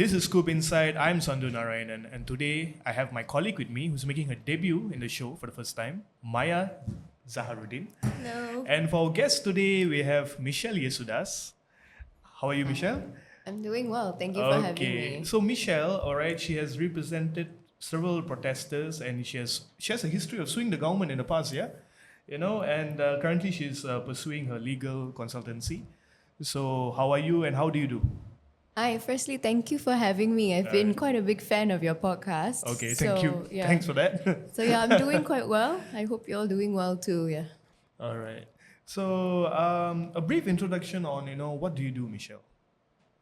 This is Scoop Inside. I'm Sandu Narayanan, and today I have my colleague with me who's making her debut in the show for the first time, Maya Zaharuddin. Hello. And for our guest today, we have Michelle Yesudas. How are you, Michelle? I'm doing well. Thank you for having me. So Michelle, all right, she has represented several protesters, and she has a history of suing the government in the past, yeah. And currently she's pursuing her legal consultancy. So how are you, and how do you do? Hi, firstly, thank you for having me. I've been quite a big fan of your podcast. Okay, thank you. Yeah. Thanks for that. So yeah, I'm doing quite well. I hope you're all doing well too. Yeah. All right. So a brief introduction on what do you do, Michelle?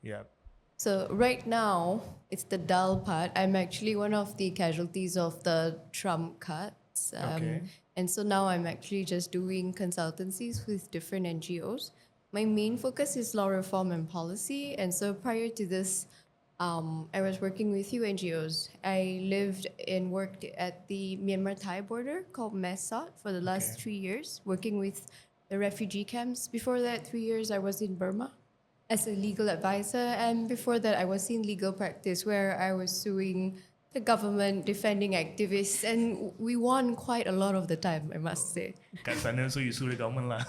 Yeah. So right now, it's the dull part. I'm actually one of the casualties of the Trump cuts. Okay. And so now I'm actually just doing consultancies with different NGOs. My main focus is law reform and policy. And so prior to this, I was working with few NGOs. I lived and worked at the Myanmar-Thai border called Mae Sot for the last 3 years, working with the refugee camps. Before that, 3 years, I was in Burma as a legal advisor. And before that, I was in legal practice where I was suing the government, defending activists. And we won quite a lot of the time, I must say. Kat sana, so you sue the government lah.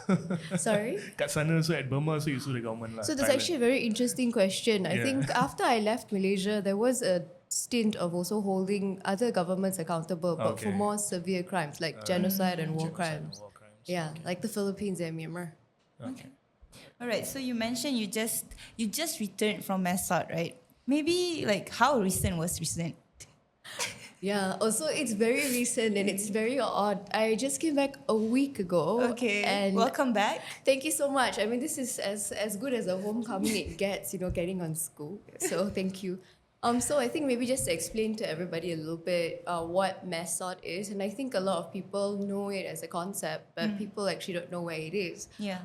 Sorry? Kat sana, so at Burma, so you sue the government lah. So that's actually a very interesting question. I think after I left Malaysia, there was a stint of also holding other governments accountable, but for more severe crimes like genocide and war crimes. Yeah, like the Philippines and Myanmar. Okay. All right. So you mentioned you just returned from Mae Sot, right? Maybe like how recent was recent? Yeah, also it's very recent and it's very odd. I just came back a week ago. Okay. And welcome back. thank you so much. I mean, this is as good as a homecoming it gets, getting on school. So thank you. So I think maybe just to explain to everybody a little bit what Mae Sot is, and I think a lot of people know it as a concept, but people actually don't know where it is. Yeah.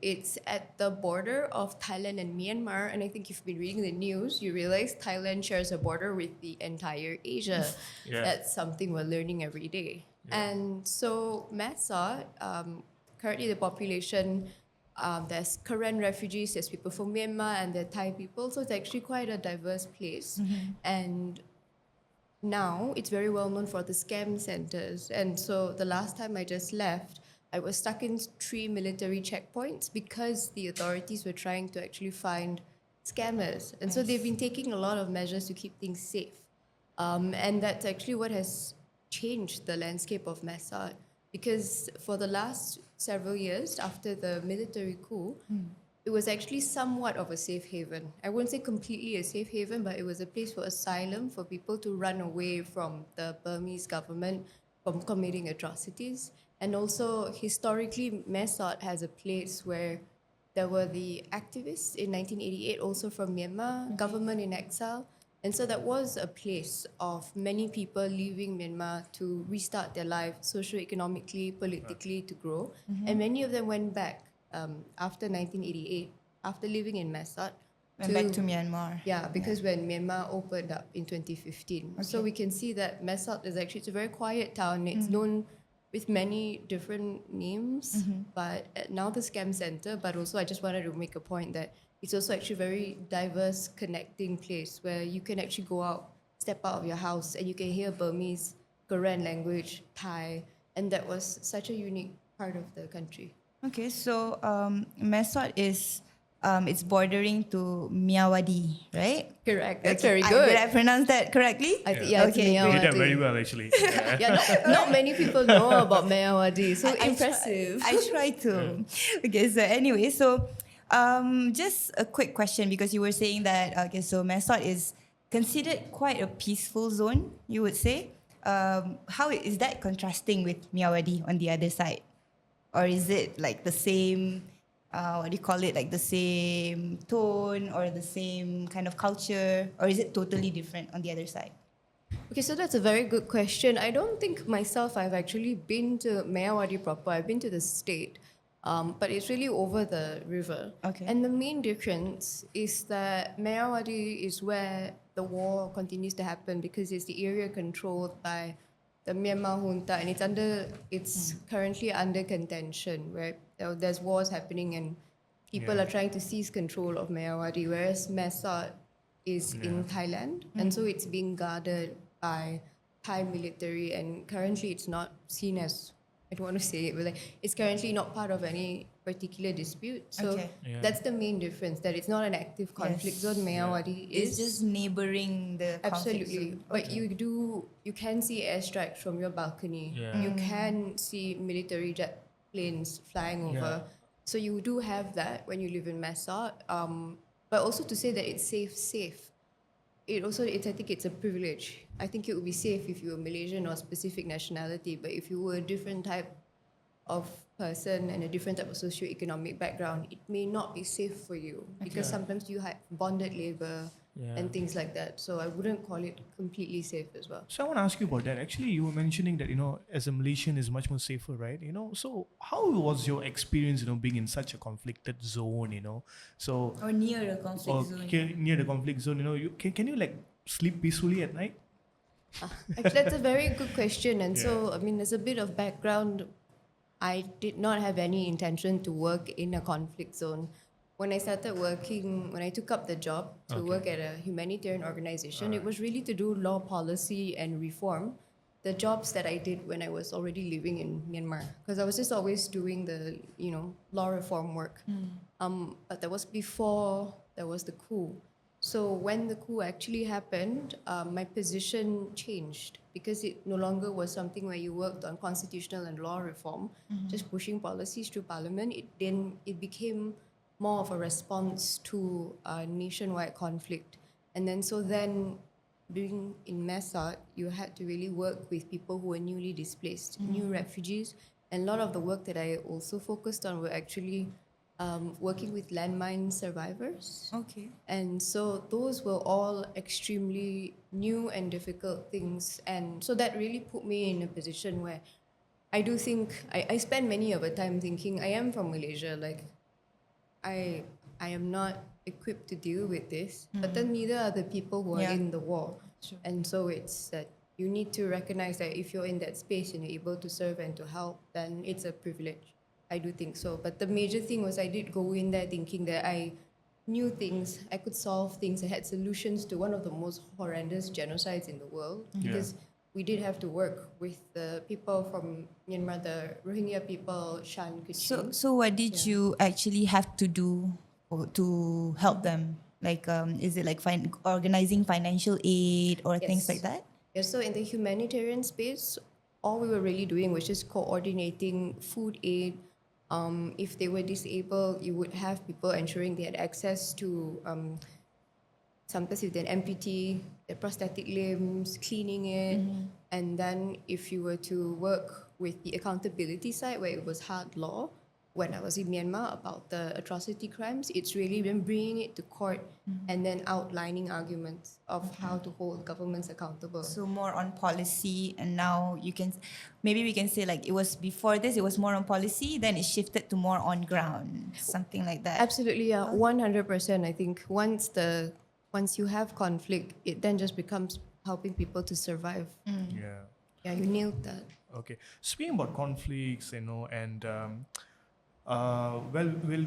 It's at the border of Thailand and Myanmar, and I think if you've been reading the news, you realize Thailand shares a border with the entire Asia. Yeah. That's something we're learning every day. And so Mae Sot, currently the population, there's Karen refugees, there's people from Myanmar, and there are Thai people. So it's actually quite a diverse place. And now it's very well known for the scam centers. And so the last time I just left, I was stuck in 3 military checkpoints because the authorities were trying to actually find scammers. And so they've been taking a lot of measures to keep things safe. And that's actually what has changed the landscape of Mae Sot. Because for the last several years after the military coup, it was actually somewhat of a safe haven. I wouldn't say completely a safe haven, but it was a place for asylum for people to run away from the Burmese government from committing atrocities. And also, historically, Mae Sot has a place where there were the activists in 1988, also from Myanmar, government in exile. And so that was a place of many people leaving Myanmar to restart their life socio-economically, politically, to grow. And many of them went back after 1988, after living in Mae Sot. Went back to Myanmar. Yeah, because when Myanmar opened up in 2015. So we can see that Mae Sot is actually, it's a very quiet town. It's known with many different names, but now the scam center, but also I just wanted to make a point that it's also actually a very diverse connecting place where you can actually go out, step out of your house, and you can hear Burmese, Karen language, Thai, and that was such a unique part of the country. Okay, so Mae Sot is it's bordering to Myawaddy, right? Correct. That's very good. Did I pronounce that correctly? It's Okay, You did that Myawaddy. very well, actually. Not many people know about Myawaddy, so impressive. I try to. Okay, so anyway, so just a quick question, because you were saying that so Mae Sot is considered quite a peaceful zone, you would say. How is that contrasting with Myawaddy on the other side? Or is it like the same, what do you call it, like the same tone or the same kind of culture? Or is it totally different on the other side? Okay, so that's a very good question. I don't think myself I've actually been to Myawaddy proper. I've been to the state, but it's really over the river. Okay. And the main difference is that Myawaddy is where the war continues to happen because it's the area controlled by the Myanmar junta, and it's currently under contention, where there's wars happening and people are trying to seize control of Myawaddy, whereas Mae Sot is in Thailand, and so it's being guarded by Thai military, and currently it's not seen as, I don't want to say it, but like it's currently not part of any particular dispute. So Okay. Yeah. that's the main difference, that it's not an active conflict Yes. zone. Meyawadi It's is just neighboring the conflict absolutely, zone. but you can see airstrikes from your balcony. Yeah. You can see military jet planes flying over. Yeah. So you do have that when you live in Mae Sot. But also to say that it's safe. I think it's a privilege. I think it would be safe if you were Malaysian or specific nationality, but if you were a different type of person and a different type of socioeconomic background, it may not be safe for you because sometimes you have bonded labor and things like that. So I wouldn't call it completely safe as well. So I want to ask you about that. Actually, you were mentioning that, as a Malaysian is much more safer, right? So how was your experience, being in such a conflicted zone, So Or near a conflict or zone. near the conflict zone, can you like sleep peacefully at night? Actually, that's a very good question. And Yeah. so, I mean, there's a bit of background. I did not have any intention to work in a conflict zone. When I started working, when I took up the job to work at a humanitarian organization, it was really to do law policy and reform. The jobs that I did when I was already living in Myanmar, because I was just always doing the, law reform work. But that was before there was the coup. So when the coup actually happened, my position changed because it no longer was something where you worked on constitutional and law reform, just pushing policies through parliament. It became more of a response to a nationwide conflict. And then being in Mae Sot, you had to really work with people who were newly displaced, new refugees. And a lot of the work that I also focused on were actually working with landmine survivors. Okay. And so those were all extremely new and difficult things. And so that really put me in a position where I do think, I spend many of the time thinking, I am from Malaysia, like I am not equipped to deal with this, but then neither are the people who are Yeah. in the war. Sure. And so it's that you need to recognize that if you're in that space and you're able to serve and to help, then it's a privilege. I do think so. But the major thing was I did go in there thinking that I knew things, I could solve things, I had solutions to one of the most horrendous genocides in the world because we did have to work with the people from Myanmar, the Rohingya people, Shan, Kachin. So what did you actually have to do to help them? Like, is it like organizing financial aid or things Yes. like that? Yeah, so in the humanitarian space, all we were really doing was just coordinating food aid. If they were disabled, you would have people ensuring they had access to sometimes if they're amputee, their prosthetic limbs, cleaning it. And then if you were to work with the accountability side, where it was hard law, when I was in Myanmar about the atrocity crimes, it's really been bringing it to court and then outlining arguments of how to hold governments accountable. So more on policy, and now maybe we can say like it was before this, it was more on policy, then it shifted to more on ground, something like that. Absolutely, yeah, 100%. I think once you have conflict, it then just becomes helping people to survive. Yeah. Yeah, you nailed that. Okay. Speaking about conflicts, and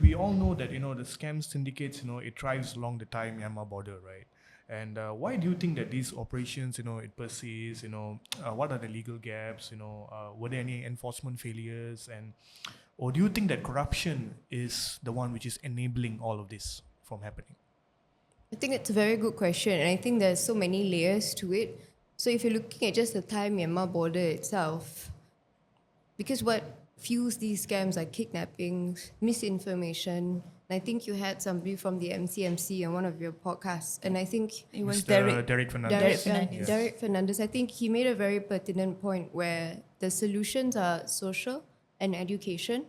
we all know that the scam syndicates, it thrives along the Thai Myanmar border, right? And why do you think that these operations, it persists? What are the legal gaps? Were there any enforcement failures? Or do you think that corruption is the one which is enabling all of this from happening? I think it's a very good question, and I think there's so many layers to it. So if you're looking at just the Thai-Myanmar border itself, because what fuels these scams are kidnappings, misinformation. And I think you had somebody from the MCMC on one of your podcasts, and I think It was Mr. Derek Fernandez. Derek Fernandez. I think he made a very pertinent point where the solutions are social and education.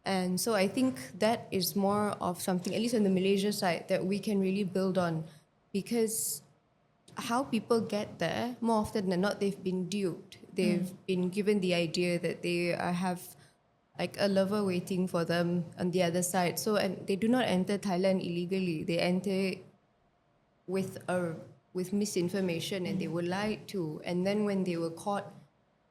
And so I think that is more of something, at least on the Malaysia side, that we can really build on, because how people get there, more often than not, they've been duped. They've been given the idea that they have like a lover waiting for them on the other side. So, and they do not enter Thailand illegally. They enter with misinformation, and they were lied to. And then when they were caught,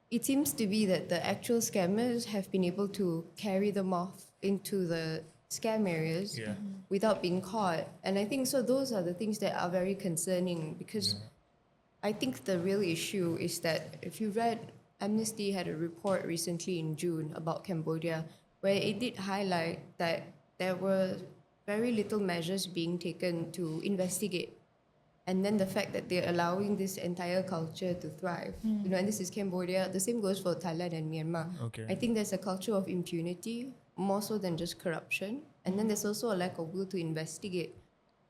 it seems to be that the actual scammers have been able to carry them off into the scam areas Yeah. without being caught. And I think so those are the things that are very concerning because I think the real issue is that if you read, Amnesty had a report recently in June about Cambodia where it did highlight that there were very little measures being taken to investigate. And then the fact that they're allowing this entire culture to thrive. You know, and this is Cambodia. The same goes for Thailand and Myanmar. Okay. I think there's a culture of impunity more so than just corruption. And then there's also a lack of will to investigate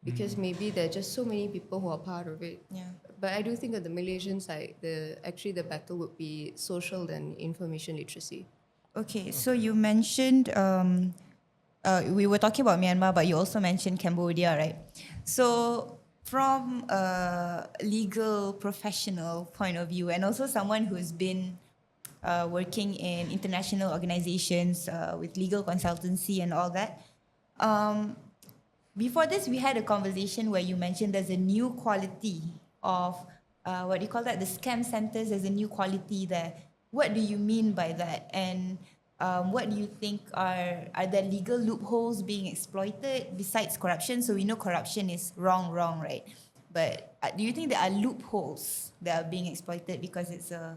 because maybe there are just so many people who are part of it. Yeah. But I do think at the Malaysian side, the battle would be social and information literacy. Okay, so you mentioned we were talking about Myanmar, but you also mentioned Cambodia, right? So from a legal professional point of view, and also someone who's been working in international organizations with legal consultancy and all that, before this we had a conversation where you mentioned there's a new quality of what do you call that? The scam centers. There's a new quality there. What do you mean by that? And what do you think are there legal loopholes being exploited besides corruption? So we know corruption is wrong, right? But do you think there are loopholes that are being exploited because it's a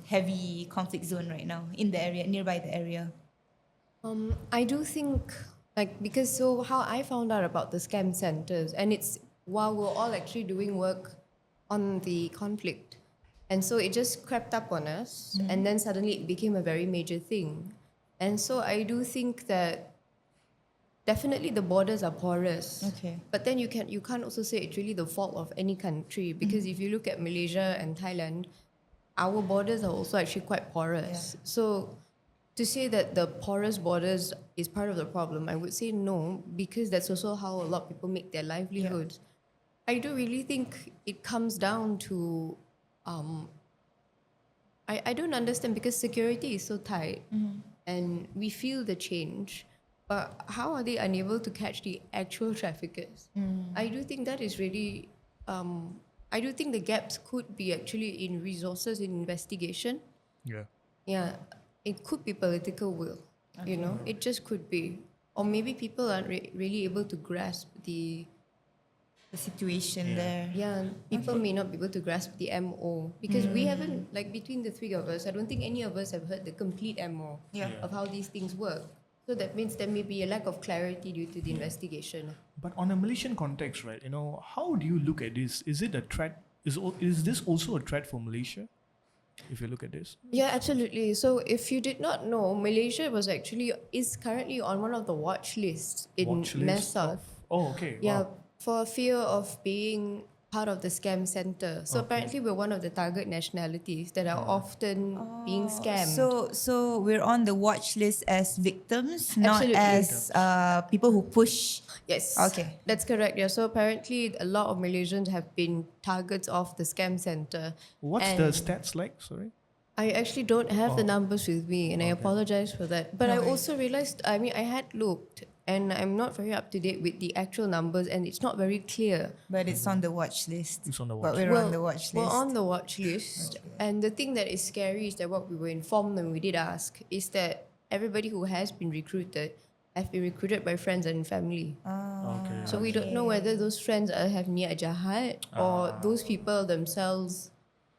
heavy conflict zone right now in the area, nearby the area? I do think, because so how I found out about the scam centers, and it's while we're all actually doing work on the conflict. And so it just crept up on us, and then suddenly it became a very major thing. And so I do think that definitely the borders are porous. Okay. But then you can't also say it's really the fault of any country because if you look at Malaysia and Thailand, our borders are also actually quite porous. Yeah. So to say that the porous borders is part of the problem, I would say no, because that's also how a lot of people make their livelihoods. I do really think it comes down to I don't understand because security is so tight and we feel the change, but how are they unable to catch the actual traffickers? I do think that is really, I do think the gaps could be actually in resources in investigation. Yeah. Yeah, it could be political will, you know, it just could be. Or maybe people aren't really able to grasp the situation there. Yeah, people may not be able to grasp the MO because we haven't, between the three of us, I don't think any of us have heard the complete MO of how these things work. So that means there may be a lack of clarity due to the investigation. But on a Malaysian context, right, how do you look at this? Is it a threat? Is this also a threat for Malaysia? If you look at this? Yeah, absolutely. So if you did not know, Malaysia is currently on one of the watch lists in Mae Sot. Oh, okay. Yeah, Wow. for fear of being part of the scam center. So apparently we're one of the target nationalities that are often being scammed. So we're on the watch list as victims, not Absolutely. as people who push. Yes. Okay. That's correct. Yeah. So apparently a lot of Malaysians have been targets of the scam center. What's And the stats like? Sorry. I actually don't have the numbers with me and I apologize for that. But I also realized, I had looked and I'm not very up to date with the actual numbers and it's not very clear. But it's on the watch list. It's on the But watch we're on the watch list. We're on the watch list. And the thing that is scary is that what we were informed when we did ask is that everybody who has been recruited have been recruited by friends and family. Okay. So we don't know whether those friends have niat jahat or those people themselves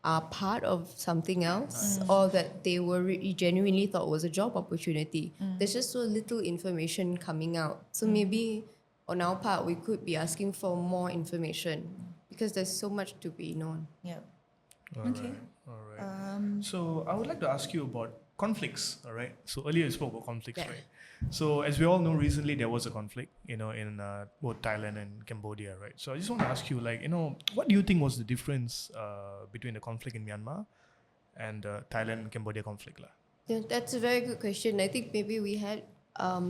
are part of something else or that they were genuinely thought was a job opportunity. There's just so little information coming out. So maybe on our part, we could be asking for more information because there's so much to be known. Yeah. All right. So I would like to ask you about conflicts. All right. So earlier you spoke about conflicts, right? So as we all know, recently there was a conflict, in both Thailand and Cambodia, right? So I just want to ask you, what do you think was the difference between the conflict in Myanmar and Thailand and Cambodia conflict, lah? Yeah, that's a very good question. I think maybe we had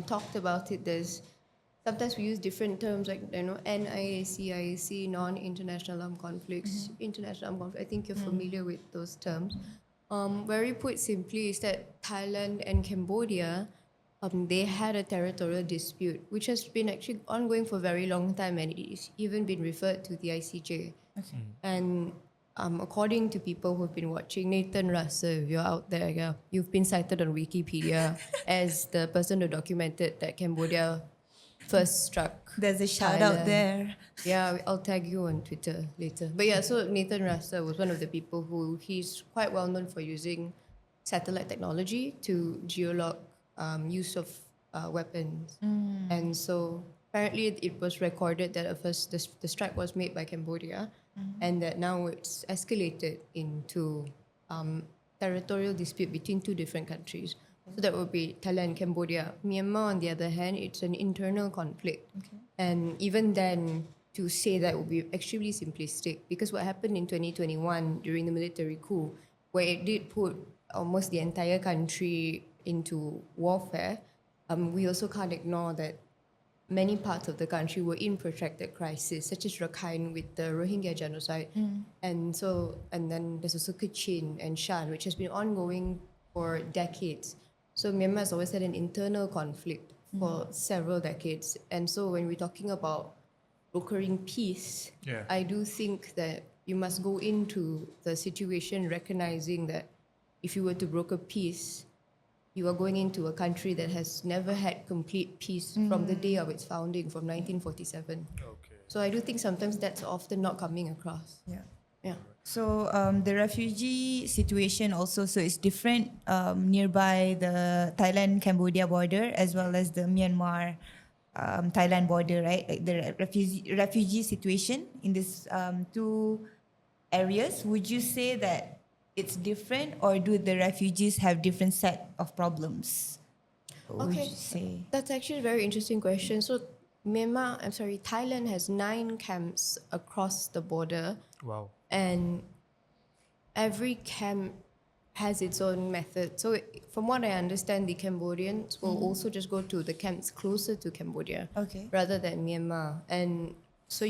talked about it. Sometimes we use different terms like NIAC, IAC, non-international armed conflicts, international armed conflict. I think you're familiar with those terms. Very put simply is that Thailand and Cambodia, they had a territorial dispute, which has been actually ongoing for a very long time, and it's even been referred to the ICJ. And according to people who've been watching, Nathan Russell, if you're out there, yeah, you've been cited on Wikipedia as the person who documented that Cambodia first struck There's a shout out Thailand. there. Yeah, I'll tag you on Twitter later. But yeah, so Nathan Russell was one of the people who he's quite well known for using satellite technology to geolog use of weapons. And so apparently it was recorded that at first the strike was made by Cambodia and that now it's escalated into territorial dispute between two different countries. So that would be Thailand and Cambodia. Myanmar, on the other hand, it's an internal conflict. And even then, to say that would be extremely simplistic because what happened in 2021 during the military coup, where it did put almost the entire country into warfare, we also can't ignore that many parts of the country were in protracted crisis, such as Rakhine with the Rohingya genocide. And then there's also Kachin and Shan, which has been ongoing for decades. So Myanmar has always had an internal conflict for several decades. And so when we're talking about brokering peace, Yeah. I do think that you must go into the situation recognizing that if you were to broker peace, you are going into a country that has never had complete peace from the day of its founding, from 1947. Okay. So I do think sometimes that's often not coming across. Yeah. Yeah. So the refugee situation also, so it's different nearby the Thailand-Cambodia border as well as the Myanmar-Thailand border, right? Like the refugee situation in these two areas. Would you say that it's different, or do the refugees have different set of problems? What would Okay. you say? That's actually a very interesting question. So Thailand has 9 camps across the border, Wow. and every camp has its own method. So from what I understand, the Cambodians will also just go to the camps closer to Cambodia Okay. rather than Myanmar. And so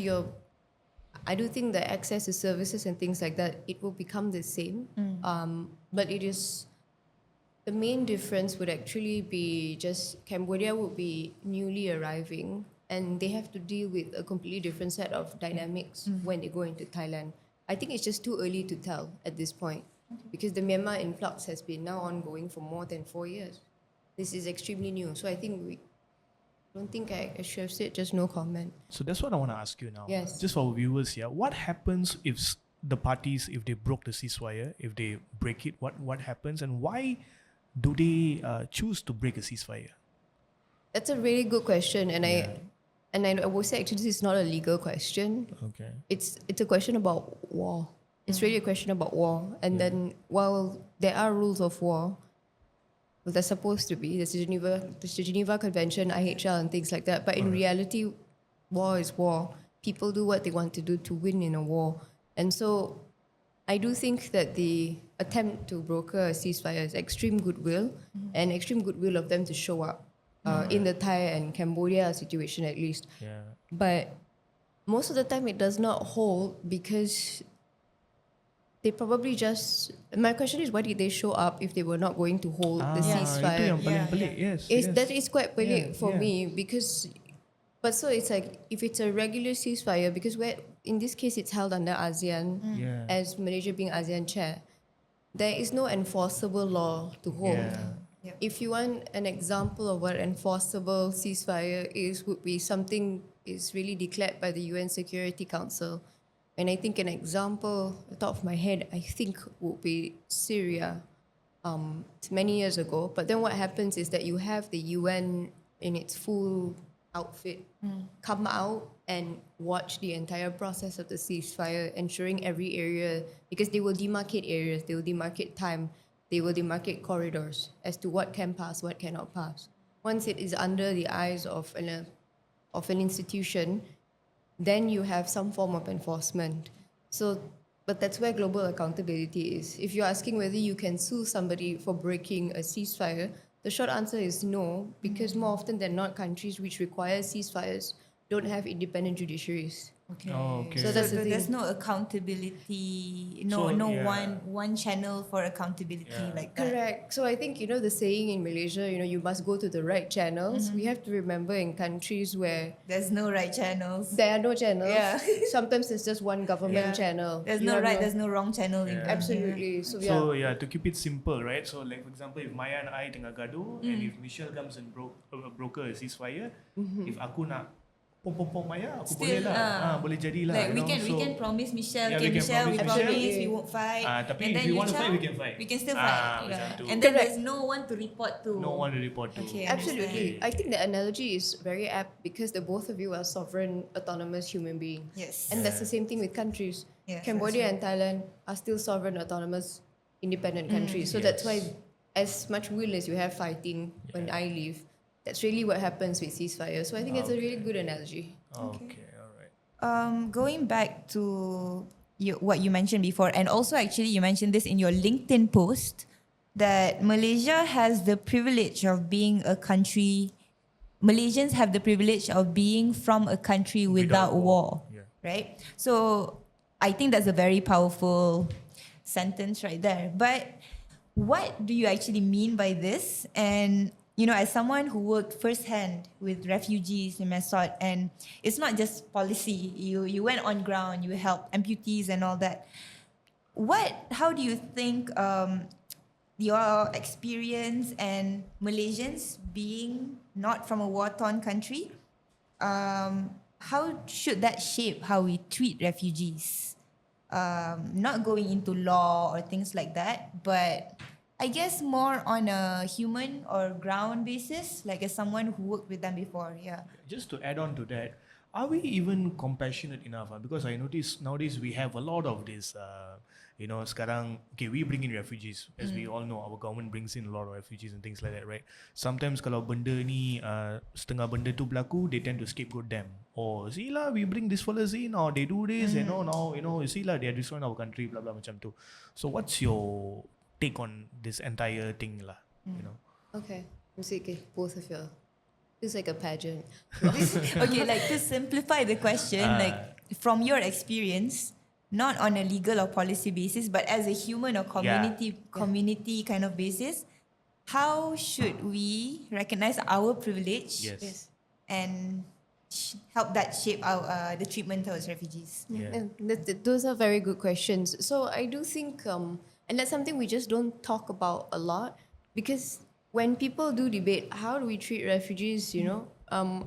I do think the access to services and things like that, it will become the same. But it is, the main difference would actually be just Cambodia would be newly arriving and they have to deal with a completely different set of dynamics when they go into Thailand. I think it's just too early to tell at this point because the Myanmar influx has been now ongoing for more than 4 years. This is extremely new. So I don't think I should have said just no comment. So that's what I want to ask you now. Yes. Just for our viewers here, what happens if the parties, if they broke the ceasefire, if they break it, what happens, and why do they choose to break a ceasefire? That's a really good question, and I would say actually this is not a legal question. Okay. It's a question about war. It's really a question about war. And then while there are rules of war, well, they're supposed to be. There's the Geneva Convention, IHL, and things like that. But in reality, war is war. People do what they want to do to win in a war. And so I do think that the attempt to broker a ceasefire is extreme goodwill and extreme goodwill of them to show up in the Thai and Cambodia situation at least. Yeah. But most of the time it does not hold because they probably just... My question is, why did they show up if they were not going to hold the Itu ceasefire? yang paling pelik. Yes. That is quite pelik for yeah. me because... But so it's like, if it's a regular ceasefire, because in this case it's held under ASEAN, Yeah. as Malaysia being ASEAN chair, there is no enforceable law to hold. Yeah. If you want an example of what enforceable ceasefire is, would be something is really declared by the UN Security Council. And I think an example, off the top of my head, I think would be Syria. It's many years ago. But then what happens is that you have the UN in its full outfit come out and watch the entire process of the ceasefire, ensuring every area, because they will demarcate areas, they will demarcate time, they will demarcate corridors as to what can pass, what cannot pass. Once it is under the eyes of an institution, then you have some form of enforcement. So, but that's where global accountability is. If you're asking whether you can sue somebody for breaking a ceasefire, the short answer is no, because more often than not, countries which require ceasefires don't have independent judiciaries. Okay. Oh, okay. So that's the thing. there's no accountability, So, no yeah. one channel for accountability Yeah. like that. Correct. So I think, the saying in Malaysia, you must go to the right channels. We have to remember in countries where There's no right channels. there are no channels. Yeah. Sometimes it's just one government channel. There's You no have right, there's no wrong channel even. Yeah. Absolutely. So yeah. So yeah, to keep it simple, right? So like for example, if Maya and I tengah gaduh, and if Michelle comes and broker a ceasefire, if aku nak pom Maya, aku boleh Still, lah, boleh jadilah. Like we you know? can we So, can promise Michelle, Yeah, okay we can Michelle, we promise promise Michelle. we won't fight. Tapi And if then we want to Michelle, fight, we can fight. We can still fight. macam tu. And then Correct. there's no one to report to. No one to report to. Okay, Absolutely. I think the analogy is very apt because the both of you are sovereign, autonomous human beings. Yes. And that's the same thing with countries. Yes, Cambodia and Thailand are still sovereign, autonomous, independent countries. So that's why, as much will as you have fighting when I leave, that's really what happens with ceasefire. So I think it's a really good analogy. Okay, all right. Going back to what you mentioned before, and also actually you mentioned this in your LinkedIn post, that Malaysia has the privilege of being a country. Malaysians have the privilege of being from a country without war, Yeah. right? So I think that's a very powerful sentence right there. But what do you actually mean by this? And as someone who worked firsthand with refugees in Mae Sot, and it's not just policy. You went on ground, you helped amputees and all that. How do you think your experience and Malaysians being not from a war-torn country, how should that shape how we treat refugees? Not going into law or things like that, but I guess more on a human or ground basis, like as someone who worked with them before. Yeah. Just to add on to that, are we even compassionate enough? Because I notice nowadays we have a lot of this, sekarang, okay, we bring in refugees. As we all know, our government brings in a lot of refugees and things like that, right? Sometimes kalau benda ni, setengah benda tu berlaku, they tend to scapegoat them. Oh, see lah, we bring this fellas in, or they do this, now, you see lah, they are destroying our country, blah, blah, macam tu. So what's your take on this entire thing lah, Okay. Okay, both of you. It's like a pageant. Okay, like to simplify the question, like from your experience, not on a legal or policy basis, but as a human or community kind of basis, how should we recognize our privilege Yes. and help that shape our the treatment towards refugees? Yeah. And those are very good questions. So I do think, and that's something we just don't talk about a lot, because when people do debate, how do we treat refugees,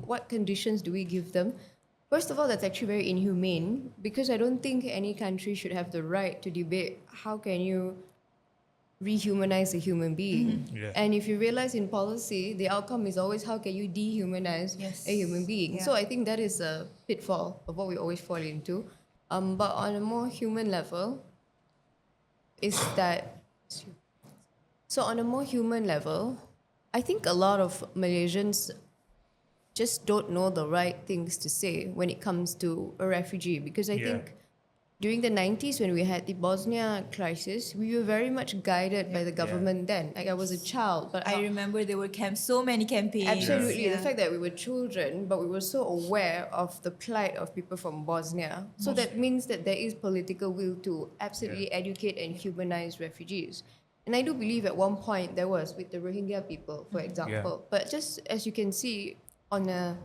what conditions do we give them? First of all, that's actually very inhumane, because I don't think any country should have the right to debate how can you rehumanize a human being. Yeah. And if you realize in policy, the outcome is always how can you dehumanize a human being. Yeah. So I think that is a pitfall of what we always fall into. But on a more human level, I think a lot of Malaysians just don't know the right things to say when it comes to a refugee, because I think during the 90s when we had the Bosnia crisis, we were very much guided by the government then. Like I was a child, but I remember there were so many campaigns. absolutely, Yeah. the fact that we were children, but we were so aware of the plight of people from Bosnia. So that means that there is political will to absolutely educate and humanize refugees. And I do believe at one point there was with the Rohingya people, for example. But just as you can see, on a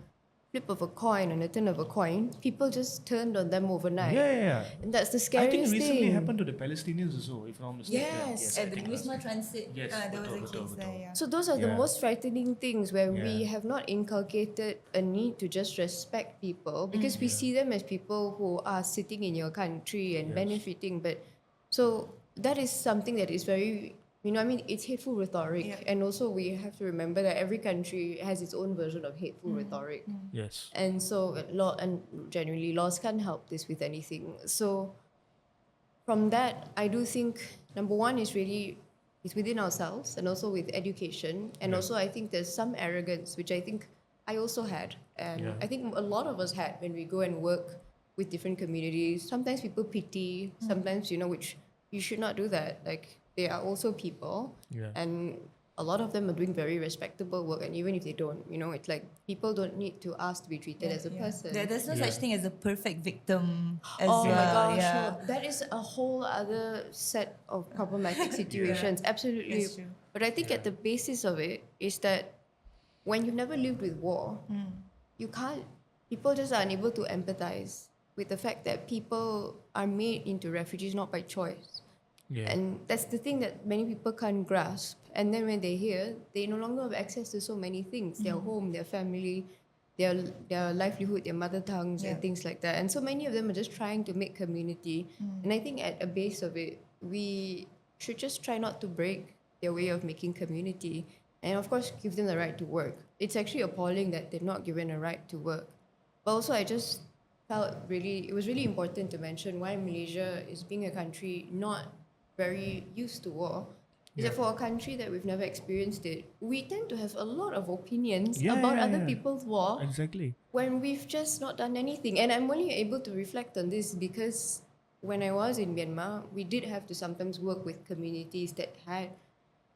flip of a coin, on a turn of a coin, people just turned on them overnight. Yeah. And that's the I scariest think recently thing. happened to the Palestinians also, if I'm not mistaken. Yes. I At the think Wisma Transit, Yes, there was a betul, case there. Yeah. So those are the Yeah. most frightening things where we Yeah. have not inculcated a need to just respect people, because we see them as people who are sitting in your country and benefiting. But so that is something that is very, it's hateful rhetoric. Yeah. And also we have to remember that every country has its own version of hateful rhetoric. Yes. And so generally laws can't help this with anything. So from that, I do think number one is really it's within ourselves, and also with education. And also I think there's some arrogance, which I think I also had. And I think a lot of us had when we go and work with different communities. Sometimes people pity, sometimes, which you should not do that. Like they are also people. Yeah. And a lot of them are doing very respectable work, and even if they don't, it's like people don't need to ask to be treated as a person. There's no such thing as a perfect victim as Oh well. my gosh, Yeah. no, that is a whole other set of problematic situations. Absolutely. That's true. But I think at the basis of it is that when you've never lived with war, you can't, people just are unable to empathize with the fact that people are made into refugees not by choice. Yeah. And that's the thing that many people can't grasp. And then when they're here, they no longer have access to so many things, their home, their family, their livelihood, their mother tongues, and things like that. And so many of them are just trying to make community. And I think at a base of it, we should just try not to break their way of making community. And of course, give them the right to work. It's actually appalling that they're not given a right to work. But also, I just felt it was really important to mention why Malaysia is being a country not very used to war. Is that for a country that we've never experienced it, we tend to have a lot of opinions about other people's war Exactly. when we've just not done anything. And I'm only able to reflect on this because when I was in Myanmar, we did have to sometimes work with communities that had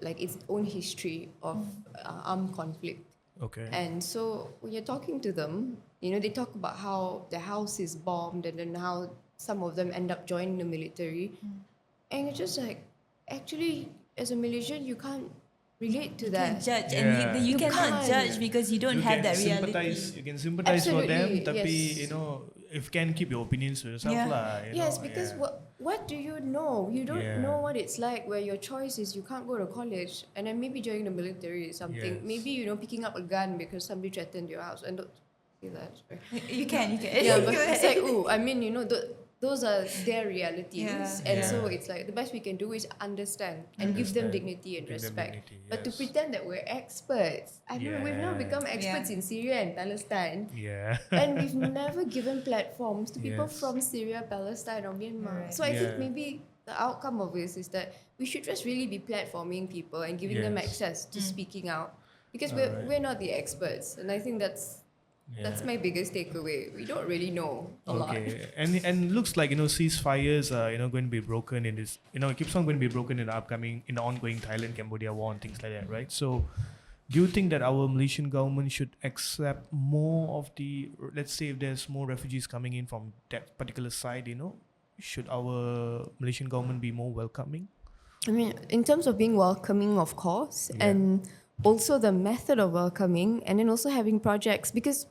like its own history of armed conflict. Okay. And so when you're talking to them, they talk about how their house is bombed and then how some of them end up joining the military. And you're just like, actually, as a Malaysian, you can't relate to that. Can't judge, Yeah. and you cannot can't. judge because you don't have that reality. You can sympathize for them, Absolutely, tapi yes. if you can keep your opinions to yourself Yeah. lah. Yes, because what do you know? You don't Yeah. know what it's like where your choice is you can't go to college and then maybe joining the military is something. Yes. Maybe, picking up a gun because somebody threatened your house. And don't say that. Sorry. You can. Yeah, but Go it's ahead. like, I mean, those are their realities. Yeah. And Yeah. so it's like the best we can do is understand and give them dignity and Give them respect. dignity, But to yes. pretend that we're experts, I mean, we've now Yeah. become experts in Syria and Palestine. Yeah. And we've never given platforms to people Yes. from Syria, Palestine, or Myanmar. Right. So I think Yeah. maybe the outcome of this is that we should just really be platforming people and giving them Yes. access to speaking out. Because Alright. we're not the experts. And I think that's my biggest takeaway. We don't really know a lot. Okay, and looks like ceasefires are going to be broken in this. It keeps on going to be broken in the ongoing Thailand Cambodia war and things like that, right? So, do you think that our Malaysian government should accept more of the? Let's say if there's more refugees coming in from that particular side, should our Malaysian government be more welcoming? I mean, in terms of being welcoming, of course, Yeah. and also the method of welcoming, and then also having projects, because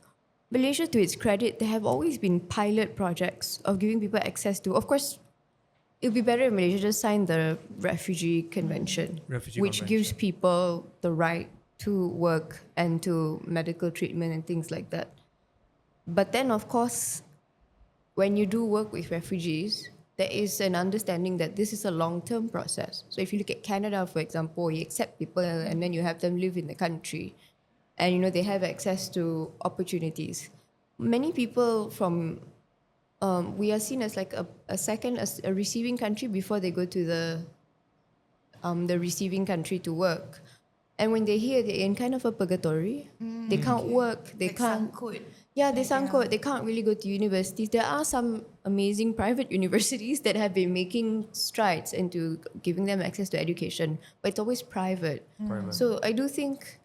Malaysia, to its credit, there have always been pilot projects of giving people access to. Of course, it would be better if Malaysia just signed the Refugee Convention, which gives people the right to work and to medical treatment and things like that. But then, of course, when you do work with refugees, there is an understanding that this is a long-term process. So if you look at Canada, for example, you accept people and then you have them live in the country, and they have access to opportunities. Many people from we are seen as like a receiving country before they go to the receiving country to work. And when they're here, they're in kind of a purgatory. They can't work. They Like can't. sangkut. Yeah, they sangkut. They can't really go to universities. There are some amazing private universities that have been making strides into giving them access to education, but it's always private. Private. So I do think,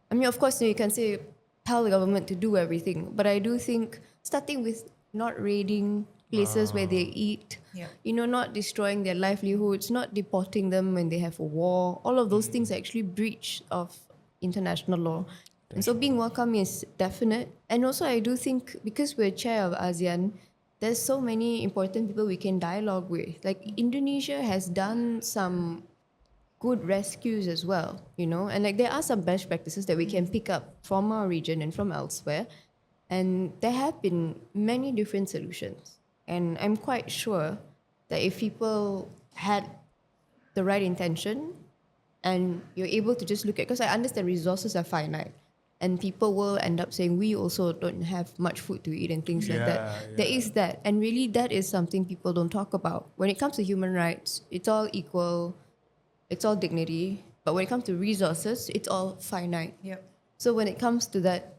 I mean, of course, you can say tell the government to do everything, but I do think starting with not raiding places where they eat, Yeah. not destroying their livelihoods, not deporting them when they have a war, all of those things are actually breach of international law. And so being welcome is definite. And also I do think because we're chair of ASEAN, there's so many important people we can dialogue with. Like Indonesia has done some good rescues as well, and like there are some best practices that we can pick up from our region and from elsewhere. And there have been many different solutions. And I'm quite sure that if people had the right intention and you're able to just look at, because I understand resources are finite and people will end up saying we also don't have much food to eat and things like that. Yeah, There yeah. is that. And really that is something people don't talk about. When it comes to human rights, it's all equal, it's all dignity. But when it comes to resources, it's all finite. Yep. So when it comes to that,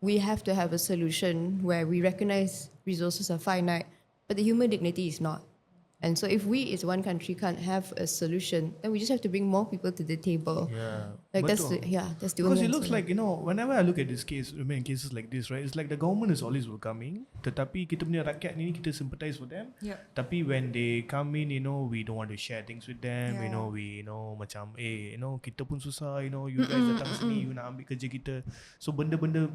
we have to have a solution where we recognize resources are finite, but the human dignity is not. And so if we as one country can't have a solution, then we just have to bring more people to the table. Yeah. Like that's Betul. that's the Because only it looks answer. like, whenever I look at this case, cases like this, right, it's like the government is always welcoming. Tetapi kita punya rakyat ni, kita sympathize for them. Yep. Tapi when they come in, we don't want to share things with them. Yeah. We, macam, kita pun susah, you guys datang sini, you nak ambil kerja kita. So benda-benda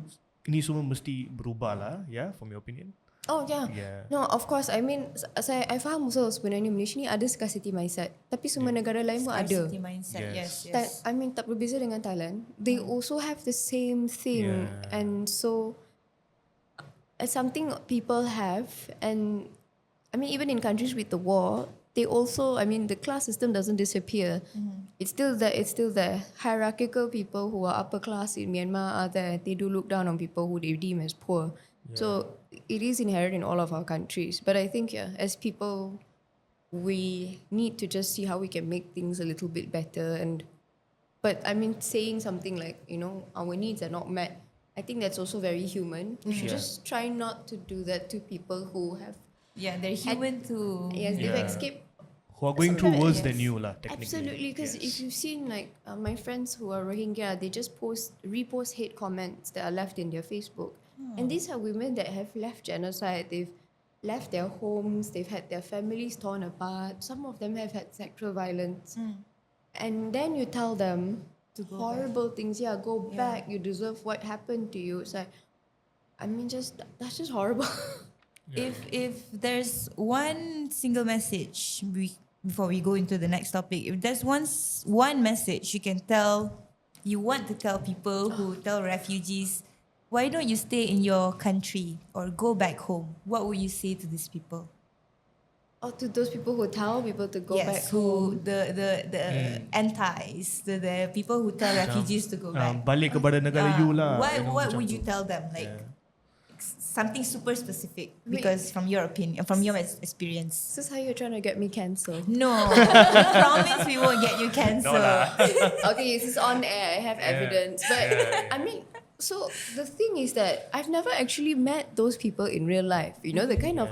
ni semua mesti berubah lah, from your opinion. Oh yeah. No, of course. I mean, I faham also sebenarnya Malaysia ni ada scarcity mindset. Tapi semua negara lain pun ada. Scarcity mindset, yes. I mean, tak berbeza dengan Thailand. They also have the same thing. Yeah. And so, it's something people have. And I mean, even in countries with the war, they also, I mean, the class system doesn't disappear. It's still there. It's still there. Hierarchical people who are upper class in Myanmar are there. They do look down on people who they deem as poor. So it is inherent in all of our countries. But I think, as people, we need to just see how we can make things a little bit better. But I mean, saying something like, our needs are not met, I think that's also very human. We should just try not to do that to people who have... Yeah, they're human too. Yes, they've escaped... Who are going through worse than Yes. you lah, technically. Absolutely, because if you've seen my friends who are Rohingya, they just repost hate comments that are left in their Facebook. And these are women that have left genocide. They've left their homes. They've had their families torn apart. Some of them have had sexual violence. And then you tell them horrible things. Yeah, go back. You deserve what happened to you. It's like, I mean, that's just horrible. If there's one single message before we go into the next topic, if there's one message you want to tell people who tell refugees, why don't you stay in your country or go back home? What would you say to these people? Or to those people who tell people to go back who home. the antis, the people who tell refugees to go back. Balik kepada negara you lah. What macam would you tu. tell them? Like something super specific, because from your opinion, from your experience. This is how you're trying to get me cancelled. No, we promise we won't get you cancelled. Okay, this is on air. I have evidence. But I mean, so the thing is that I've never actually met those people in real life. The kind of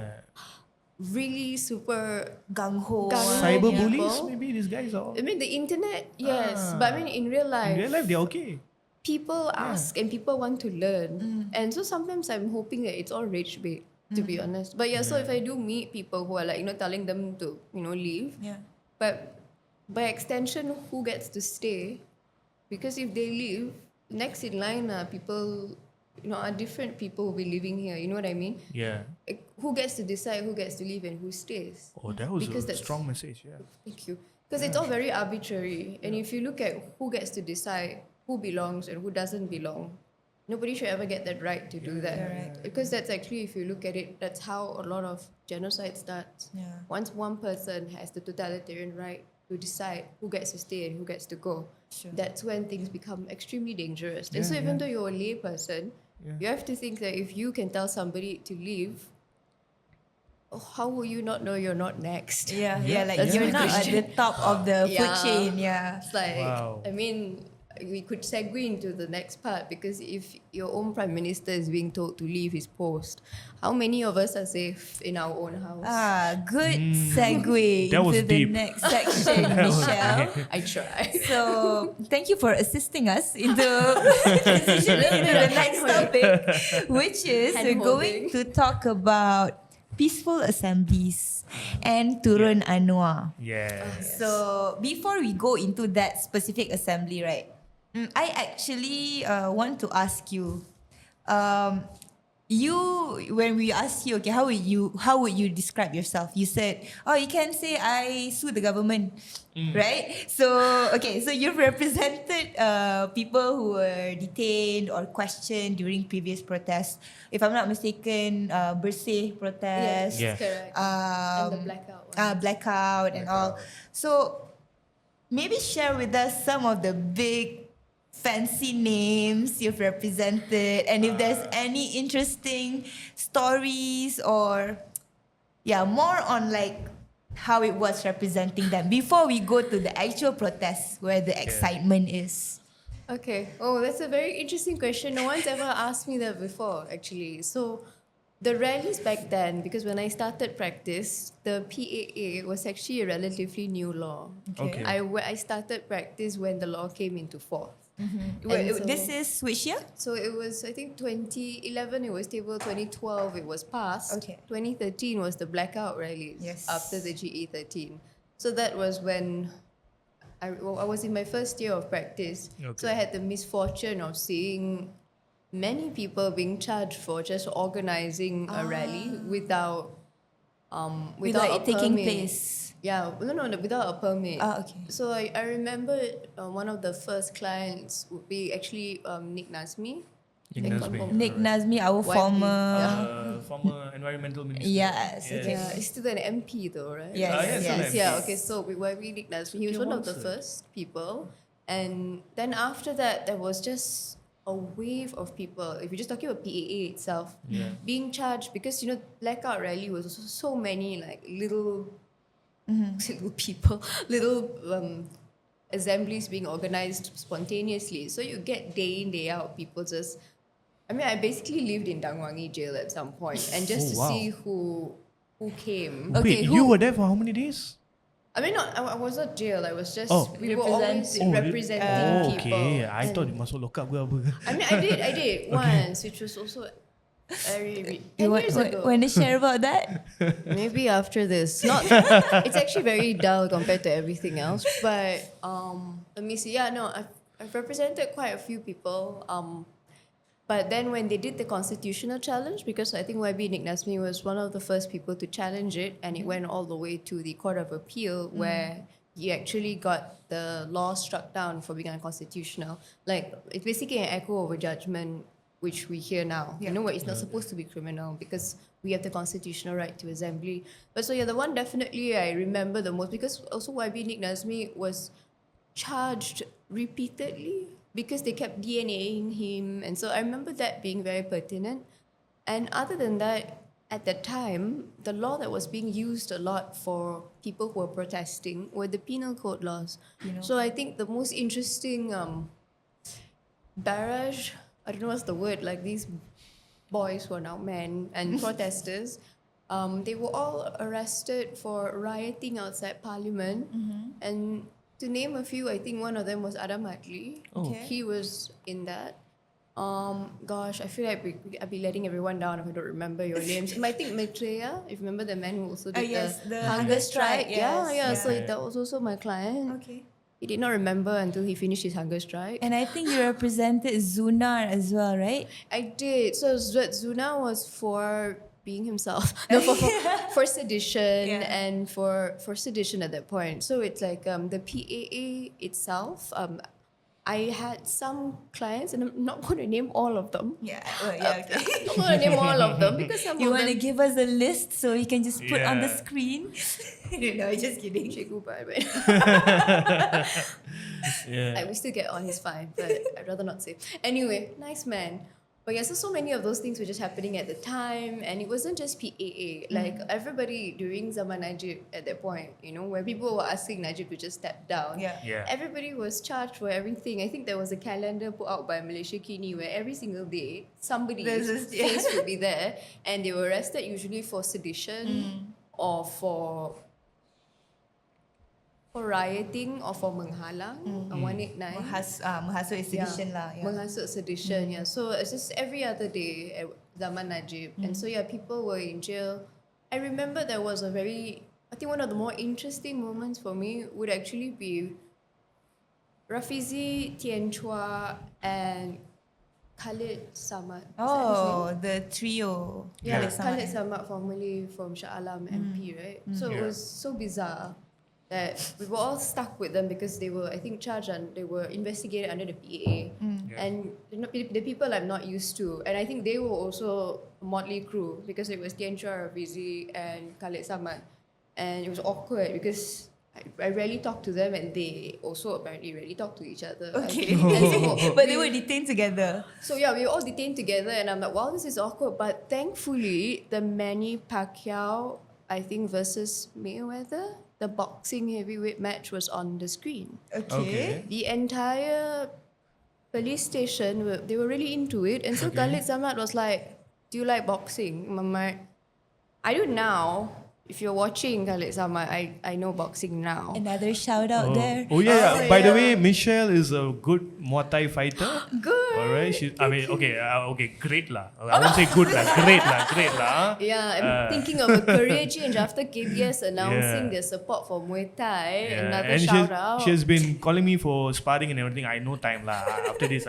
really super Gung-ho. Cyber bullies, people. maybe these guys are. I mean, the internet, yes. But I mean, in real life, In real life, they're okay. people ask and people want to learn. And so sometimes I'm hoping that it's all rage bait, to be honest. But so if I do meet people who are like, telling them to, leave, but by extension, who gets to stay? Because if they leave, next in line are people, are different people who will be living here. You know what I mean? Yeah. Like, who gets to decide who gets to leave and who stays? Oh, that was Because a that's- strong message. Yeah. Thank you. Because it's all very arbitrary. And if you look at who gets to decide who belongs and who doesn't belong, nobody should ever get that right to do that. Correct. Because that's actually, if you look at it, that's how a lot of genocide starts. Yeah. Once one person has the totalitarian right to decide who gets to stay and who gets to go, Sure. that's when things become extremely dangerous. And so even though you're a lay person, you have to think that if you can tell somebody to leave, how will you not know you're not next? Like That's you're my not at the question. top of the food Yeah. chain. Yeah. It's like, Wow. I mean, we could segue into the next part, because if your own prime minister is being told to leave his post, how many of us are safe in our own house? Good segue That was into the deep. next section, Michelle. I try. So thank you for assisting us into transitioning into the next topic, which is we're going to talk about peaceful assemblies and Turun Anwar. Yes. So before we go into that specific assembly, right? I actually want to ask you, when we asked you, okay, how would you describe yourself? You said, you can say I sue the government, right? So so you've represented people who were detained or questioned during previous protests. If I'm not mistaken, Bersih protest, Yeah. Correct. And the blackout one. and all. So maybe share with us some of the big fancy names you've represented, and if there's any interesting stories or more on like how it was representing them before we go to the actual protests where the excitement is. Okay. Oh, that's a very interesting question. No one's ever asked me that before, actually. So, The rallies back then, because when I started practice, the PAA was actually a relatively new law. Okay. I started practice when the law came into force. Wait, so- this is which year? So it was, I think 2011 it was tabled, 2012 it was passed. Okay. 2013 was the blackout rallies Yes. after the GE13. So that was when I was in my first year of practice. Okay. So I had the misfortune of seeing many people being charged for just organizing a rally without Without a it taking permit. place. Yeah, no, without a permit. Okay. So I remember one of the first clients would be actually Nick Nazmi. Nick Like, Nazmi. from- Nick Nazmi, our YP. former. Former environmental minister. Yes, Yeah. okay. Yeah, he's still an MP though, right? Yes, yes, yes. Yeah, okay, so we were really Nazmi. He was Okay, one of the once, first people. And then after that, there was just a wave of people, if you're just talking about PAA itself, Yeah. being charged because, Blackout Rally was also so many like little people, little assemblies being organized spontaneously. So you get day in, day out, people just. I basically lived in Dangi jail at some point, and just Oh, to wow. see who came. Okay, Wait, who- you were there for how many days? I was not jail. I was just Oh. we were always Representing. representing people. Okay, I And- thought you masuk lock up ke apa. I did once, which was also very 10 years ago. Want to share about that? Maybe after this. Not. It's actually very dull compared to everything else. But let me see. Yeah, no, I've represented quite a few people. But then when they did the constitutional challenge, because I think YB Nick Nazmi was one of the first people to challenge it, and it went all the way to the Court of Appeal, where he actually got the law struck down for being unconstitutional. Like, it's basically an echo of a judgment which we hear now. Yeah. You know what? It's not supposed to be criminal because we have the constitutional right to assembly. But so yeah, the one definitely I remember the most, because also YB Nick Nazmi was charged repeatedly because they kept DNAing him. And so I remember that being very pertinent. And other than that, at that time, the law that was being used a lot for people who were protesting were the penal code laws. So I think the most interesting barrage, I don't know what's the word, like these boys who are now men and protesters, they were all arrested for rioting outside Parliament. And to name a few, I think one of them was Adam Adli. Oh. Okay. He was in that. Gosh, I feel like I'd be letting everyone down if I don't remember your names. I think Maitreya, if you remember the man who also did Yes, the the hunger strike. yes, Yeah. So yeah. that was also my client. Okay. He did not remember until he finished his hunger strike. And I think you represented Zunar as well, right? I did. So Zuna was for being himself. No, for sedition Yeah. and for sedition at that point. So it's like the PAA itself. I had some clients, and I'm not going to name all of them. Yeah. Okay. I'm not going to name all of them because some You of want to them. give us a list so we can just put on the Yeah. screen? No, just kidding. Cikgu Pai, but Yeah. we still get on, he's fine, but I'd rather not say. Anyway, nice man. But yeah, so many of those things were just happening at the time, and it wasn't just PAA. Like everybody during Zaman Najib at that point, where people were asking Najib to just step down. Yeah. Yeah. Everybody was charged for everything. I think there was a calendar put out by Malaysia Kini where every single day somebody's There's this- yeah. face would be there, and they were arrested usually for sedition or for rioting or for menghalang, 189. Menghasut is sedition lah. Yeah. Menghasut sedition, yeah. So it's just every other day at Zaman Najib. And so yeah, people were in jail. I remember there was I think one of the more interesting moments for me would actually be Rafizi, Tien Chua, and Khalid Samad. Is that his name? Oh, the trio. Yeah, Yeah. Khalid Samad formerly from Shah Alam MP, right? So it Yeah. was so bizarre that we were all stuck with them because they were, I think, charged and they were investigated under the PAA. Yeah. And the people I'm not used to. And I think they were also a motley crew because it was Tien Chua, Rafizi, and Khalid Samad. And it was awkward because I rarely talked to them and they also apparently rarely talked to each other. Okay. And so But they were detained together. So yeah, we were all detained together, and I'm like, wow, this is awkward. But thankfully, the Manny Pacquiao, I think, versus Mayweather, the boxing heavyweight match was on the screen. Okay. The entire police station, they were really into it, and so Okay. Khalid Samad was like, do you like boxing? Mama, I do now. If you're watching Khalid Sama, I know boxing now. Another shout out there. Oh yeah. Oh, By the yeah. way, Michelle is a good Muay Thai fighter. Good. Alright. Okay, great lah. I won't say good lah. Great lah. Yeah, I'm thinking of a career change after KBS announcing Yeah. their support for Muay Thai. Yeah, Another and shout out. she has been calling me for sparring and everything. I know time lah. After this,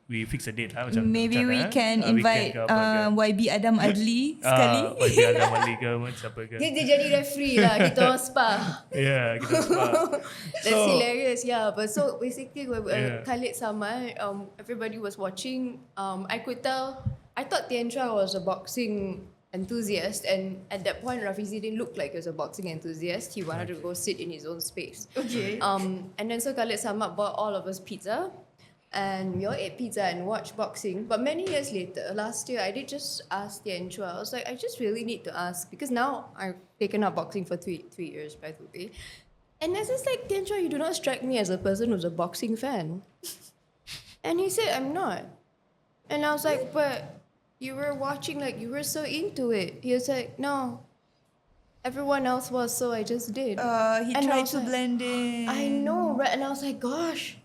we fix a date. Maybe we can invite YB Adam Adli sekali. YB Adam Ali ke siapa ke. Dia jadi referee lah. Kita orang spa. Yeah, kita spar. That's hilarious. Yeah, but so basically, Yeah. Khalid Sama, everybody was watching. I could tell. I thought Tiantra was a boxing enthusiast, and at that point, Rafizi didn't look like he was a boxing enthusiast. He wanted to go sit in his own space. Okay. And then so Khalid Sama bought all of us pizza. And we all ate pizza and watched boxing. But many years later, last year, I did just ask Tian Chua. I was like, I just really need to ask. Because now I've taken up boxing for three years, by the way. And I was just like, Tian Chua, you do not strike me as a person who's a boxing fan. And he said, I'm not. And I was like, but you were watching, like, you were so into it. He was like, no. Everyone else was, so I just did. He And I tried was to like, blend in. I know, right? And I was like, gosh.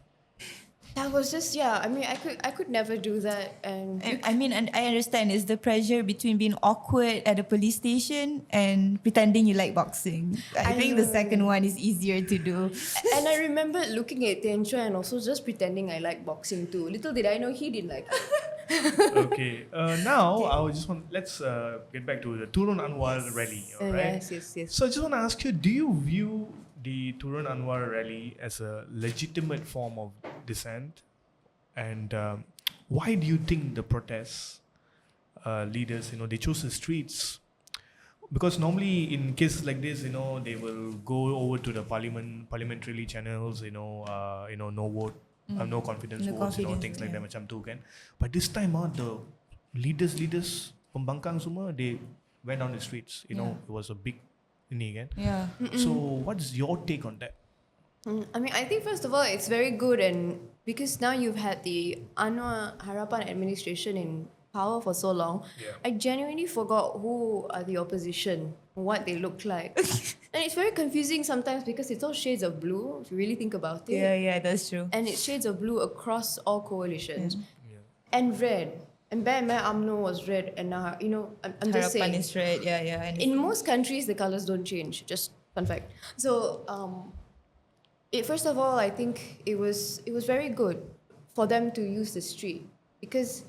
That was just, yeah. I mean, I could never do that. And I mean, and I understand it's the pressure between being awkward at a police station and pretending you like boxing. I think the know. second one is easier to do. and I remember looking at Tencho and also just pretending I like boxing too. Little did I know he didn't like it. Okay. Now let's get back to the Turun Anwar rally. Alright. Yes. So I just want to ask you: do you view the Turan Anwar rally as a legitimate form of dissent? And why do you think the protests leaders, they chose the streets? Because normally in cases like this, they will go over to the parliamentary channels, no vote, no confidence No votes, confidence, things like yeah. that macam tu kan. But this time, the leaders, pembangkang semua, they went on the streets. It was a big ini kan. Yeah. So what's your take on that? I mean, I think first of all, it's very good, and because now you've had the Anwar Harapan administration in power for so long, Yeah. I genuinely forgot who are the opposition, what they look like. And it's very confusing sometimes because it's all shades of blue, if you really think about it. Yeah, that's true. And it's shades of blue across all coalitions. Yeah. And red. And back when UMNO was red, and now, I'm just Harapan saying. is red, yeah. And In most countries, the colors don't change. Just fun fact. So, first of all, I think it was very good for them to use the street because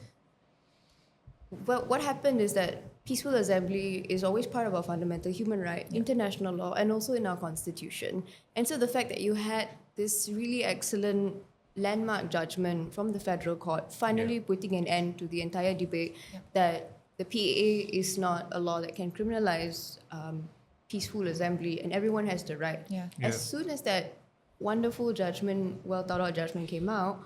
what happened is that peaceful assembly is always part of our fundamental human right, international law, and also in our constitution. And so the fact that you had this really excellent landmark judgment from the federal court finally putting an end to the entire debate that the PAA is not a law that can criminalize peaceful assembly, and everyone has the right. Yeah. As soon as that wonderful judgment, well thought out judgment came out,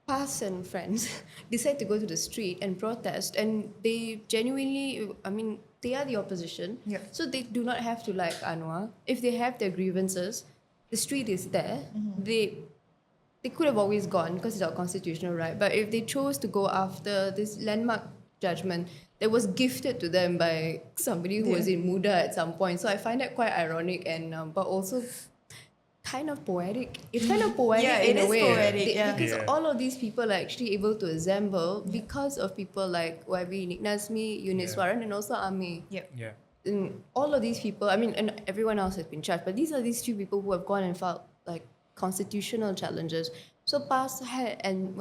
PAS and friends decided to go to the street and protest, and they genuinely, they are the opposition, so they do not have to like Anwar. If they have their grievances, the street is there. They could have always gone because it's our constitutional right, but if they chose to go after this landmark judgment that was gifted to them by somebody who was in Muda at some point, so I find that quite ironic and but also kind of poetic. It's kind of poetic in a way. Poetic, Because all of these people are actually able to assemble because of people like YB, Nick Nazmi, Yuniswaran, and also Ami. Yep. Yeah. And all of these people, and everyone else has been charged, but these are these two people who have gone and filed like constitutional challenges. So PAS had, and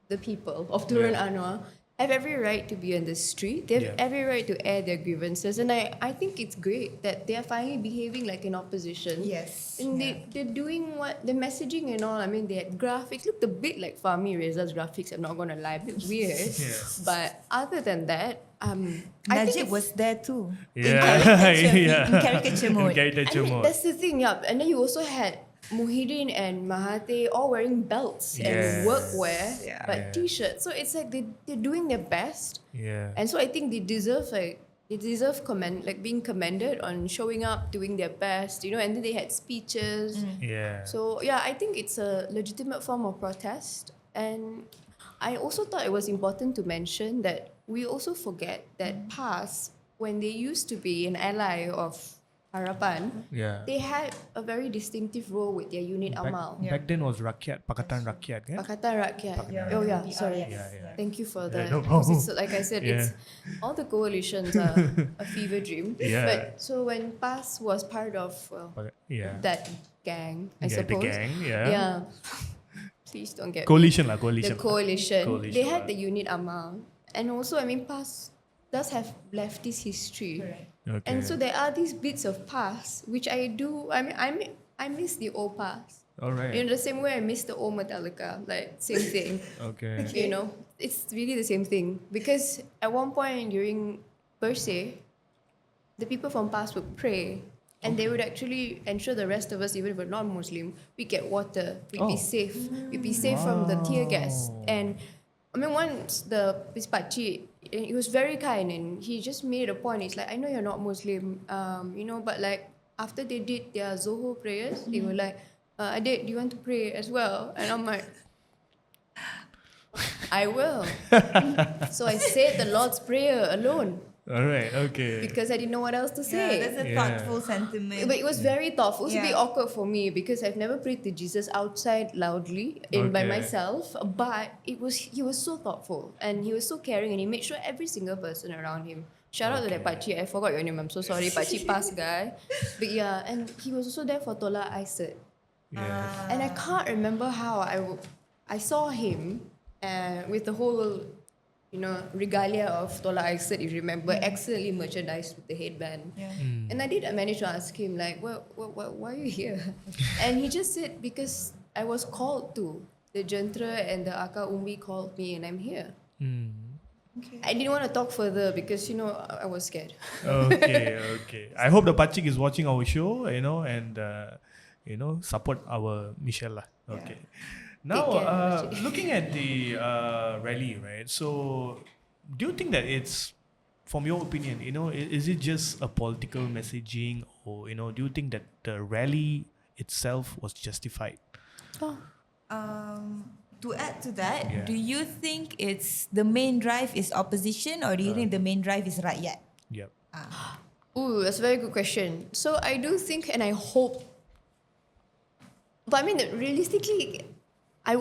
the people of Turan Anoir have every right to be on the street. They have every right to air their grievances. And I think it's great that they are finally behaving like an opposition. Yes. And they're doing the messaging and all. I mean, they had graphics. Looked a bit like Fahmi Reza's graphics, I'm not going to lie. A bit weird. But other than that, I think Najib it's- was there too. Yeah. In caricature mode. Caricature mode. that's the thing, yeah. And then you also had Muhyiddin and Mahathir all wearing belts and workwear, but t-shirts. So it's like they're doing their best. Yeah. And so I think they deserve being commended on showing up, doing their best, and then they had speeches. Yeah. So yeah, I think it's a legitimate form of protest. And I also thought it was important to mention that we also forget that PAS, when they used to be an ally of Harapan, Yeah. they had a very distinctive role with their unit Amal. Back then was Rakyat, Pakatan Rakyat, kan? Pakatan Rakyat. Oh yeah, sorry. Thank you for that. no Because problem. it's, like I said, it's all the coalitions are a fever dream. Yeah. But so when PAS was part of Yeah. that gang, I Yeah, the suppose. gang, yeah. Yeah. Please don't get me. Coalition lah, The coalition. coalition. Coalition They had lah. the unit Amal. And also, I mean, PAS does have leftist history. Okay. And so there are these bits of PAS, which I do, I miss the old PAS. All right. In the same way I miss the old Metallica, like same thing. Okay. You know, it's really the same thing. Because at one point during birthday, the people from PAS would pray and they would actually ensure the rest of us, even if we're not Muslim, we get water, we'd be safe. We'd be safe from the tear gas. And I mean, once this pakcik, he was very kind and he just made a point. It's like, I know you're not Muslim, you know, but like after they did their Zohor prayers, they were like, Adik, do you want to pray as well? And I'm like, I will. So I said the Lord's Prayer alone All right. Okay. because I didn't know what else to say. That's a Yeah. thoughtful sentiment. But it was very thoughtful. It was a bit Yeah. awkward for me because I've never prayed to Jesus outside loudly by Okay. myself. But he was so thoughtful and he was so caring and he made sure every single person around him. Shout out to that pakcik. I forgot your name. I'm so sorry, pakcik Pas guy. But yeah, and he was also there for Tola Aisat. Yeah. And I can't remember how I saw him with the whole, you know, regalia of Tola Aisat, if you remember, excellently merchandised with the headband. Yeah. And I did manage to ask him, like, why are you here? And he just said, because I was called to. The Jentra and the Aka Umbi called me and I'm here. I didn't want to talk further because, you know, I was scared. Okay. Okay. I hope the Pachik is watching our show, you know, and you know, support our Michelle lah. Okay. Now, Take care, Pachik. looking at the rally, right? So, do you think that it's, from your opinion, you know, is it just a political messaging, or you know, do you think that the rally itself was justified? To add to that, Yeah. do you think it's the main drive is opposition or do you think the main drive is rakyat? Yep. Ooh, that's a very good question. So I do think and I hope, but I mean, realistically, I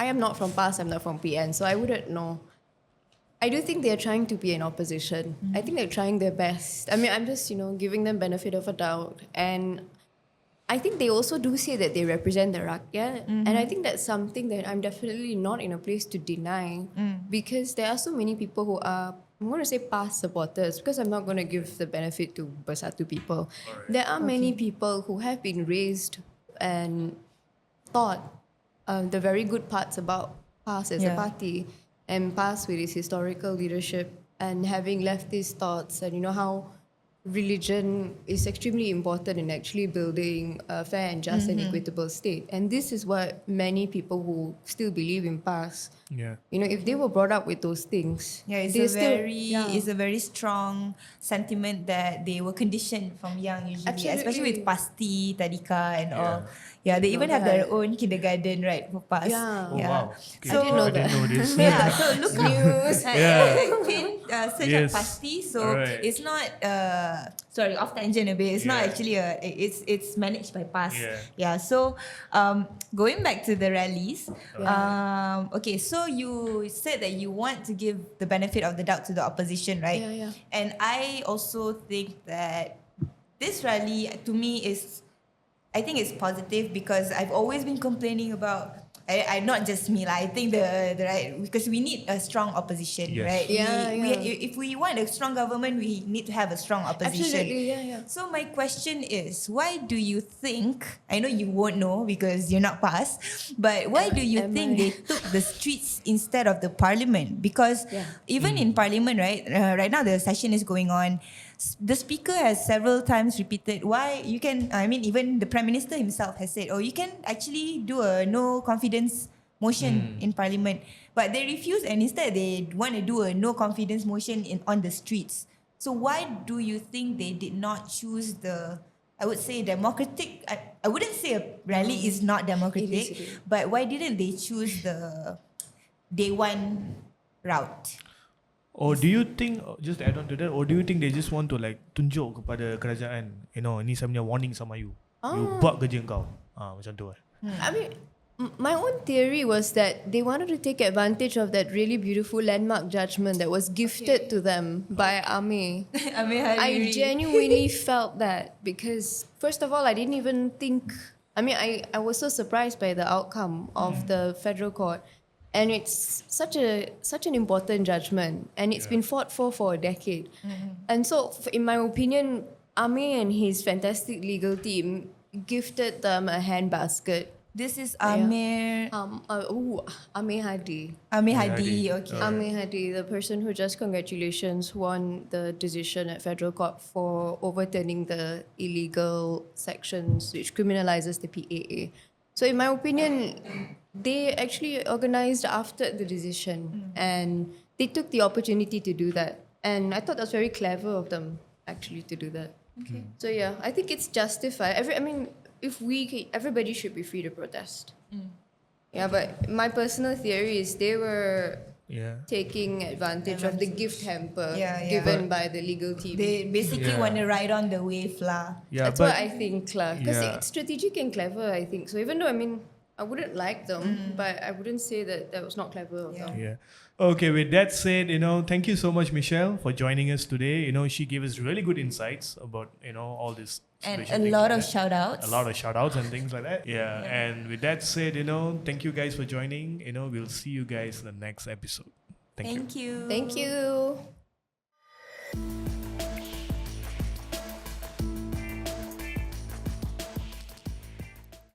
am not from PAS, I'm not from PN, so I wouldn't know. I do think they're trying to be an opposition. I think they're trying their best. I mean, I'm just, you know, giving them benefit of a doubt. And I think they also do say that they represent the rakyat. And I think that's something that I'm definitely not in a place to deny because there are so many people who are, I'm going to say PAS supporters because I'm not going to give the benefit to Bersatu people. There are many people who have been raised and taught the very good parts about PAS as a party and PAS with its historical leadership and having leftist thoughts and you know how religion is extremely important in actually building a fair and just and equitable state. And this is what many people who still believe in PAS, Yeah. you know, if they were brought up with those things, It's a very strong sentiment that they were conditioned from young usually, Absolutely. especially with Pasti, Tadika and all. Yeah. Yeah, they even have their that. own kindergarten, right, for PAS. Yeah. Oh, wow. Okay. So- I didn't know I didn't know this. Yeah, so look up News. search Yes. up Pasti. So Alright. it's not sorry, off tangent a bit. It's not Yeah. actually it's managed by PAS. Yeah. So going back to the rallies, okay, so you said that you want to give the benefit of the doubt to the opposition, right? Yeah, yeah. And I also think that this rally to me I think it's positive because I've always been complaining about I not just me lah. I think the right because we need a strong opposition, Yes. right? Yeah, If we want a strong government, we need to have a strong opposition. Absolutely, yeah. So my question is, why do you think? I know you won't know because you're not PAS, but why do you Am think I? they took the streets instead of the parliament? Because even in parliament, right? Right now the session is going on. The speaker has several times repeated why you can. I mean, even the prime minister himself has said, "Oh, you can actually do a no confidence motion in parliament," but they refuse, and instead they want to do a no confidence motion on the streets. So why do you think they did not choose the? I would say democratic. I wouldn't say a rally is not democratic, It is. but why didn't they choose day one route. Or do you think, just to add on to that, or do you think they just want to like tunjuk kepada kerajaan, ni saya punya warning sama you. You buat kerja kau. Macam tu I mean, my own theory was that they wanted to take advantage of that really beautiful landmark judgment that was gifted to them by Ame. I genuinely felt that because, first of all, I didn't even think. I mean, I was so surprised by the outcome of the federal court, and it's such an important judgment, and it's been fought for a decade, and so in my opinion, Ame and his fantastic legal team gifted them a handbasket. This is Amir. Ame Hadi. Amir Hadi. Hadi, okay. Ame Hadi, the person who just, congratulations, won the decision at federal court for overturning the illegal sections which criminalizes the PAA. So in my opinion, they actually organized after the decision and they took the opportunity to do that. And I thought that was very clever of them actually to do that. Okay. So yeah, I think it's justified. Everybody should be free to protest. Yeah, but my personal theory is they were taking advantage of the gift hamper given by the legal team. They basically want to ride on the wave lah. That's what I think, because it's strategic and clever, I think. So even though, I wouldn't like them, but I wouldn't say that was not clever of them. Yeah. Okay, with that said, thank you so much, Michelle, for joining us today. She gave us really good insights about, all this. And a lot of shout outs. A lot of shout outs and things like that. Yeah. And with that said, thank you guys for joining. We'll see you guys in the next episode. Thank you. Thank you. Thank you.